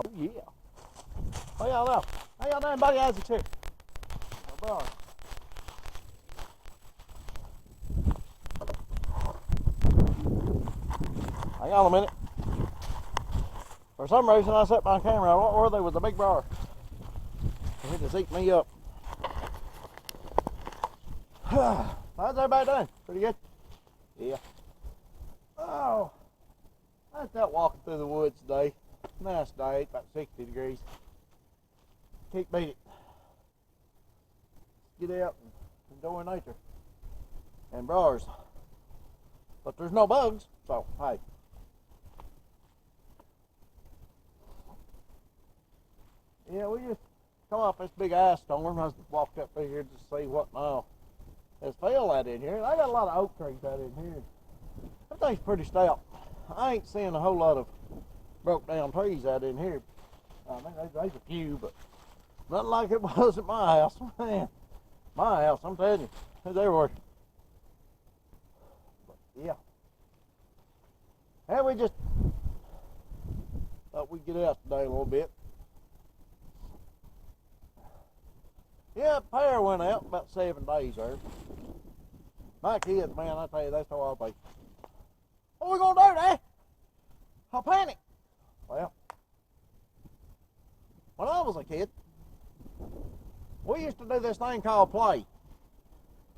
Oh yeah. How y'all know? How y'all doing, buddy? How's it too? Oh, boy. Hang on a minute. For some reason I set my camera. What were they with the big bar? He just eat me up. How's everybody doing? Pretty good? Yeah. Oh, I was out walking through the woods today. Nice day, about 60 degrees. Can't beat it. Get out and enjoy nature. And bars. But there's no bugs, so hey. Yeah, we just come off this big ice storm. I walked up through here to see what now has fell out in here. I got a lot of oak trees out in here. That thing's pretty stout. I ain't seeing a whole lot of broke down trees out in here. I mean, there's a few, but nothing like it was at my house. Man, my house, I'm telling you, it's everywhere. But yeah. And we just thought we'd get out today a little bit. Yeah, power went out about 7 days there. My kids, man, I tell you, that's how I'll be. What are we gonna do, Dad? I'll panic. Well, when I was a kid, we used to do this thing called play.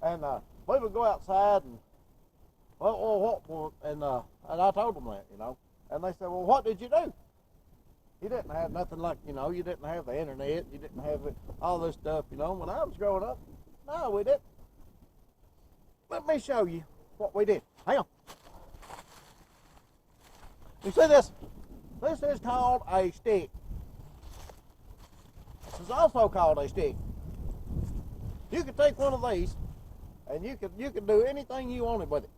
And we would go outside and, and I told them that, you know. And they said, well, what did you do? You didn't have nothing like, you know, you didn't have the internet, you didn't have all this stuff, you know. When I was growing up, no, we didn't. Let me show you what we did. Hang on. You see this? This is called a stick. This is also called a stick. You could take one of these and you could do anything you wanted with it.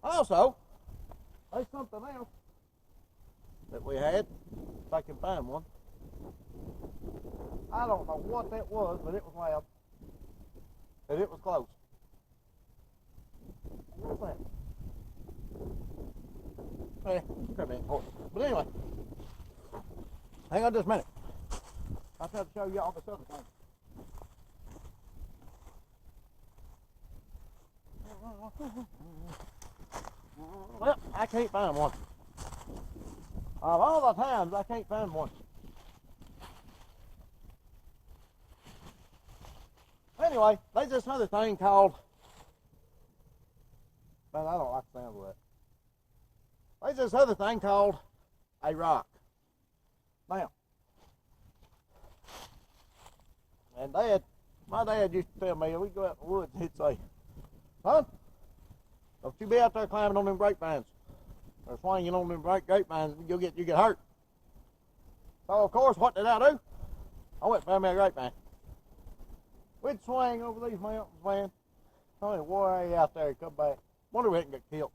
Also, there's something else that we had, if I can find one. I don't know what that was, but it was loud. And it was close. What's that? Yeah, could be important. But anyway, hang on just a minute. I'll try to show you all this other thing. Well, I can't find one. Of all the times, I can't find one. Anyway, there's this other thing called, man, I don't like the sound of that. There's this other thing called a rock. Now, and my dad used to tell me, we'd go out in the woods, he'd say, son, don't you be out there climbing on them grapevines or swinging on them grapevines, you get hurt. So of course, what did I do? I went and found me a grapevine. We'd swing over these mountains, man. I mean, way out there, come back. Wonder if we didn't get killed.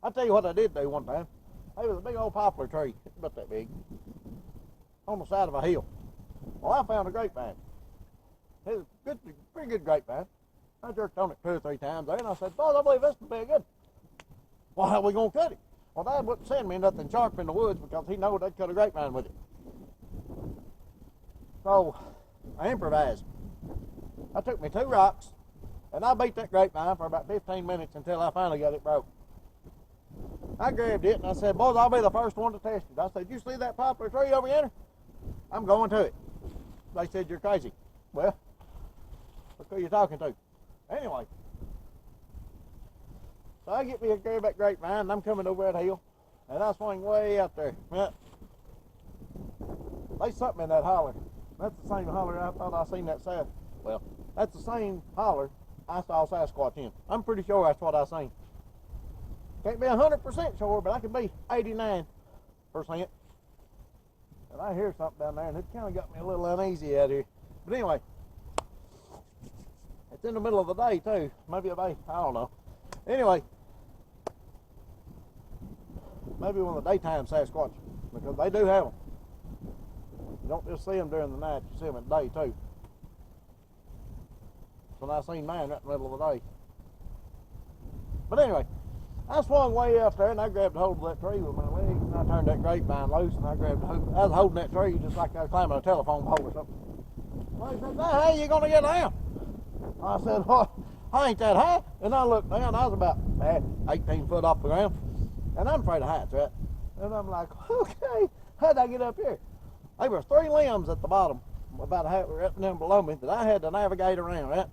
I'll tell you what I did do one time. There was a big old poplar tree, about that big, on the side of a hill. Well, I found a grapevine. It was a pretty good grapevine. I jerked on it 2 or 3 times there, and I said, boys, I believe this will be good. Well, how are we going to cut it? Well, Dad wouldn't send me nothing sharp in the woods because he knew they'd cut a grapevine with it. So, I improvised. I took me 2 rocks, and I beat that grapevine for about 15 minutes until I finally got it broke. I grabbed it, and I said, boys, I'll be the first one to test it. I said, you see that poplar tree over yonder? I'm going to it. They said, you're crazy. Well, look who you're talking to. Anyway, so I get me a grab that grapevine, and I'm coming over that hill, and I swing way out there. Well, there's something in that holler. That's the same holler I thought I seen that side. Well, that's the same holler I saw Sasquatch in. I'm pretty sure that's what I seen. Can't be 100% sure, but I can be 89%. And I hear something down there, and it kind of got me a little uneasy out here. But anyway, it's in the middle of the day too. Maybe a day, I don't know. Anyway, maybe one of the daytime Sasquatch, because they do have them. You don't just see them during the night, you see them at day too. When I seen mine right in the middle of the day. But anyway, I swung way out there and I grabbed hold of that tree with my legs and I turned that grapevine loose and I grabbed the hook. I was holding that tree just like I was climbing a telephone pole or something. Well, he said, "Now, how you gonna get down?" I said, "Well, I ain't that high." And I looked down, I was about 18 foot off the ground. And I'm afraid of heights, right? And I'm like, okay, how'd I get up here? There were 3 limbs at the bottom, about half right down below me, that I had to navigate around, right?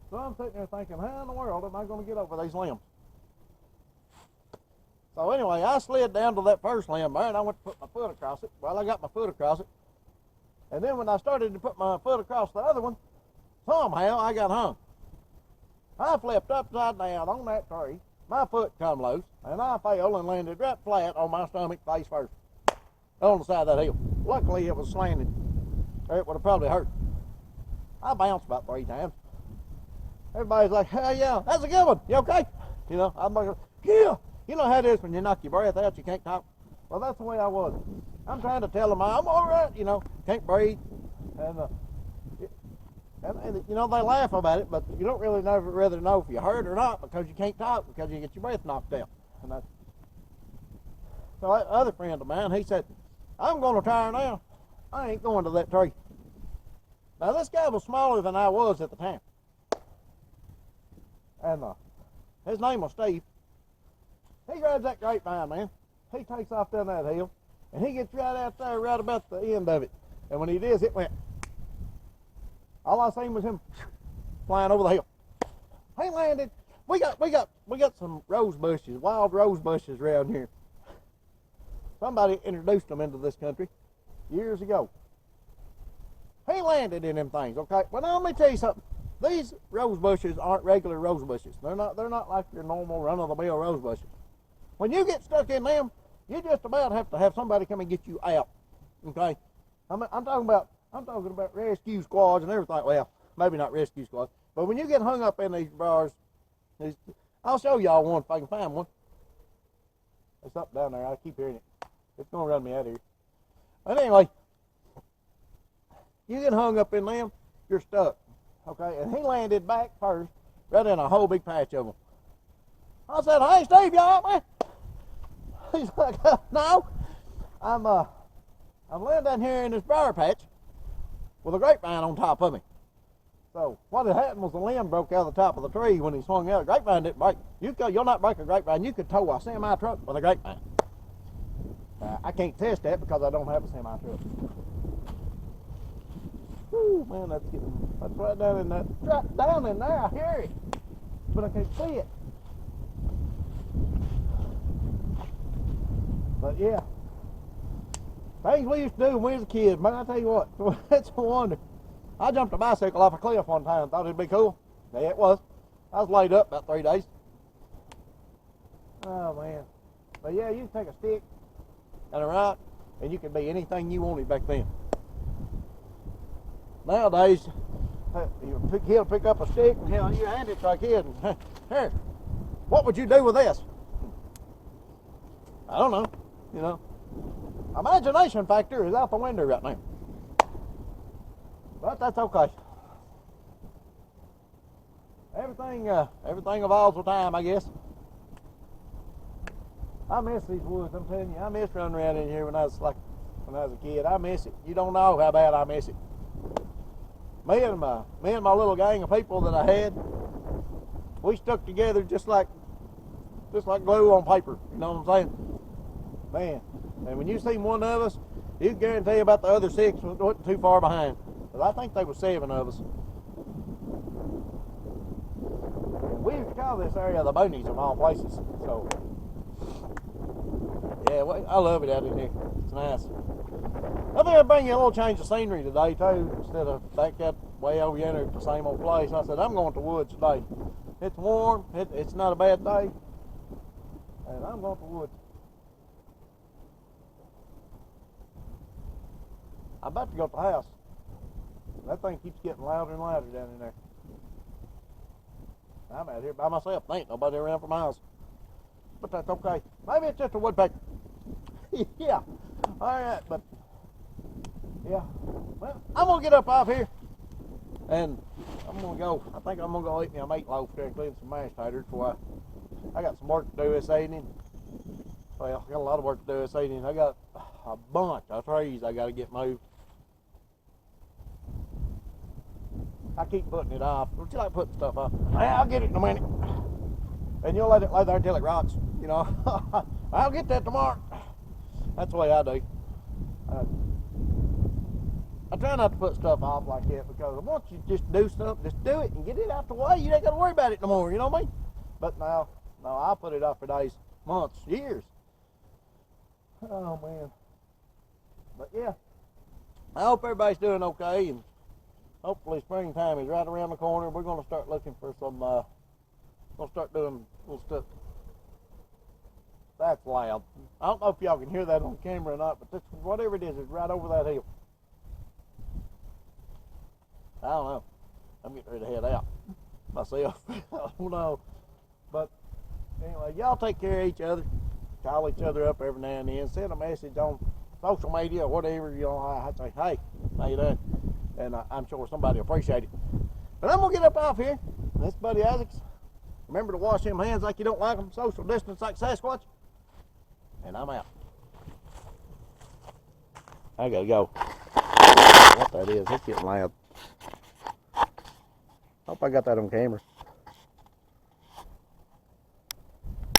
So I'm sitting there thinking, how in the world am I going to get over these limbs? So anyway, I slid down to that first limb there, and I went to put my foot across it. Well, I got my foot across it. And then when I started to put my foot across the other one, somehow I got hung. I flipped upside down on that tree. My foot come loose, and I fell and landed right flat on my stomach, face first, on the side of that hill. Luckily, it was slanted, or it would have probably hurt. I bounced about 3 times. Everybody's like, "Hey, yeah, that's a good one. You okay?" You know, I'm like, "Yeah." You know how it is when you knock your breath out, you can't talk. Well, that's the way I was. I'm trying to tell them I'm all right, you know, can't breathe, and you know, they laugh about it, but you don't really rather know if you're hurt or not because you can't talk because you get your breath knocked out. And so that other friend of mine, he said, "I'm going to try now. I ain't going to that tree." Now, this guy was smaller than I was at the time. And his name was Steve. He grabs that grapevine, man. He takes off down that hill, and he gets right out there, right about the end of it. And when he does, it went. All I seen was him flying over the hill. He landed. We got some rose bushes, wild rose bushes around here. Somebody introduced them into this country years ago. He landed in them things, okay? Well, now let me tell you something. These rose bushes aren't regular rose bushes. They're not like your normal run-of-the-mill rose bushes. When you get stuck in them, you just about have to have somebody come and get you out, okay? I'm talking about rescue squads and everything. Well, maybe not rescue squads, but when you get hung up in these bars, I'll show y'all one if I can find one. There's something down there. I keep hearing it. It's going to run me out of here. But anyway, you get hung up in them, you're stuck. Okay, and he landed back first, right in a whole big patch of them. I said, "Hey, Steve, you all right, man?" He's like, "No, I'm laying down here in this briar patch with a grapevine on top of me." So what had happened was the limb broke out of the top of the tree when he swung out. The grapevine didn't break. You'll not break a grapevine. You could tow a semi truck with a grapevine. I can't test that because I don't have a semi truck. Whew, man, that's right down in that. Right down in there, I hear it, but I can't see it. But yeah, things we used to do when we was a kid, man, I tell you what, it's a wonder. I jumped a bicycle off a cliff one time and thought it'd be cool. Yeah, it was. I was laid up about 3 days. Oh, man. But yeah, you can take a stick and a rock, and you could be anything you wanted back then. Nowadays, he'll pick up a stick and you hand it to a kid and, "Here, what would you do with this?" I don't know, you know. Imagination factor is out the window right now. But that's okay. Everything evolves with time, I guess. I miss these woods, I'm telling you. I miss running around in here when I was a kid. I miss it. You don't know how bad I miss it. Me and my little gang of people that I had, we stuck together just like glue on paper. You know what I'm saying? Man, and when you seen one of us, you can guarantee about the other 6 wasn't too far behind. But I think there was 7 of us. And we used to call this area the Boonies of all places. So, yeah, I love it out in here. It's nice. I think I'd bring you a little change of scenery today too, instead of back that way over yonder at the same old place. I said, I'm going to the woods today. It's warm, it's not a bad day, and I'm going to the woods. I'm about to go to the house. That thing keeps getting louder and louder down in there. I'm out here by myself. There ain't nobody around for miles. But that's okay. Maybe it's just a woodpecker. Yeah. Alright, but yeah. Well, I'm gonna get up off here and I'm gonna go. I think I'm gonna go eat me a meatloaf there and clean some mashed taters before I got some work to do this evening. Well, I got a lot of work to do this evening. I got a bunch of trees I got to get moved. I keep putting it off. Don't you like putting stuff off? I'll get it in a minute. And you'll let it lay there until it rots, you know. I'll get that tomorrow. That's the way I do. I try not to put stuff off like that because once you just do something, just do it and get it out the way. You ain't got to worry about it no more, you know what I mean? But no, I'll put it off for days, months, years. Oh, man. But yeah, I hope everybody's doing okay, and hopefully springtime is right around the corner. We're going to start looking for some, we'll start doing little stuff. That's loud. I don't know if y'all can hear that on camera or not, but this, whatever it is right over that hill. I don't know. I'm getting ready to head out myself. I don't know. But anyway, y'all take care of each other. Call each other up every now and then. Send a message on social media or whatever. You know, I say, hey, how you doing? And I'm sure somebody will appreciate it. But I'm going to get up off here. This Buddy Isaacs. Remember to wash them hands like you don't like them. Social distance like Sasquatch. And I'm out. I got to go. What that is, it's getting loud. Hope I got that on camera.